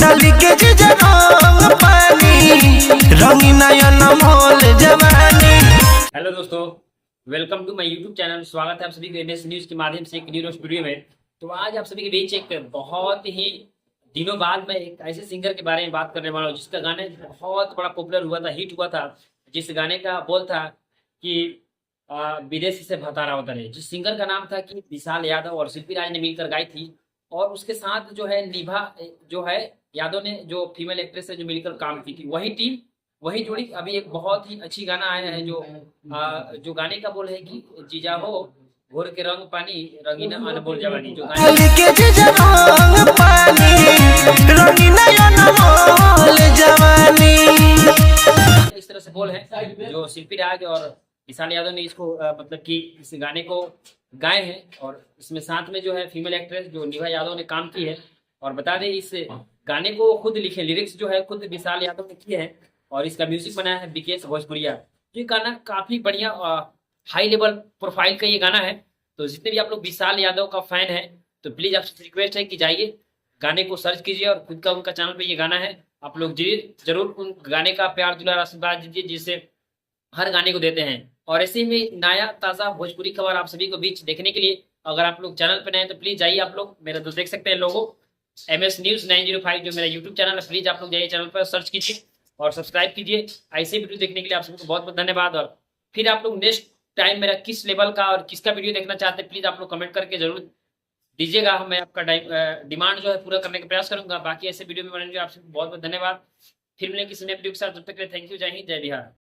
डाली के जीजा रंग पानी रंगी नयन मोल जवानी। हेलो दोस्तों, welcome to my YouTube channel. स्वागत है आप सभी को एनएस न्यूज के माध्यम से एक न्यू वीडियो में। तो आज आप सभी के बीच एक बहुत ही दिनों बाद मैं एक ऐसे सिंगर के बारे में बात करने वाला हूँ जिसका गाने बहुत बड़ा पॉपुलर हुआ था, हिट हुआ था। जिस गाने का बोल था कि विदेशी से भतारा उतरे। जिस सिंगर का नाम था कि विशाल यादव और शिल्पी राज ने मिलकर गाई थी। और उसके साथ जो है निभा जो है यादव ने जो फीमेल एक्ट्रेस है जो मिलकर काम की थी, वही टीम वही जोड़ी अभी एक बहुत ही अच्छी गाना आया है जो गाने का बोल है कि जीजा हो घोर के रंग पानी रंगीना अनमोल जवानी। जो डाली के जीजा रंग पानी रंगी नयन मोल जवानी। इस तरह से बोल है जो शिल्पी राज और विशाल यादव ने इसको मतलब कि इस गाने को गाए हैं। और इसमें साथ में जो है फीमेल एक्ट्रेस जो निभा यादव ने काम की है। और बता दें इस गाने को खुद लिखे, लिरिक्स जो है खुद विशाल यादव ने किए हैं और इसका म्यूजिक बनाया है विकेश भोजपुरिया। ये गाना काफी बढ़िया हाई लेवल प्रोफाइल का ये गाना है। तो जितने भी आप लोग विशाल यादव का फैन है तो प्लीज आपसे रिक्वेस्ट है कि जाइए गाने को सर्च कीजिए और खुद का उनका चैनल पे ये गाना है। आप लोग जरूर उन गाने का प्यार दुलार आशीर्वाद दीजिए जिससे हर गाने को देते हैं। और ऐसे में नया ताज़ा भोजपुरी खबर आप सभी को बीच देखने के लिए अगर आप लोग चैनल पर नए तो प्लीज जाइए। आप लोग मेरा तो देख सकते हैं लोगो MS News 905 जो मेरा यूट्यूब चैनल है, प्लीज आप लोग जाइए चैनल पर सर्च कीजिए और सब्सक्राइब कीजिए। ऐसे वीडियो देखने के लिए आप सबको बहुत बहुत धन्यवाद। और फिर आप लोग नेक्स्ट टाइम मेरा किस लेवल का और किसका वीडियो देखना चाहते हैं प्लीज आप लोग कमेंट करके जरूर दीजिएगा। मैं आपका डिमांड जो है पूरा करने का प्रयास करूंगा। बाकी ऐसे वीडियो में बनाने के लिए आप सबको बहुत बहुत धन्यवाद। फिर मिलेंगे किसी नए वीडियो के साथ, तब तक के लिए थैंक यू। जय हिंद, जय बिहार।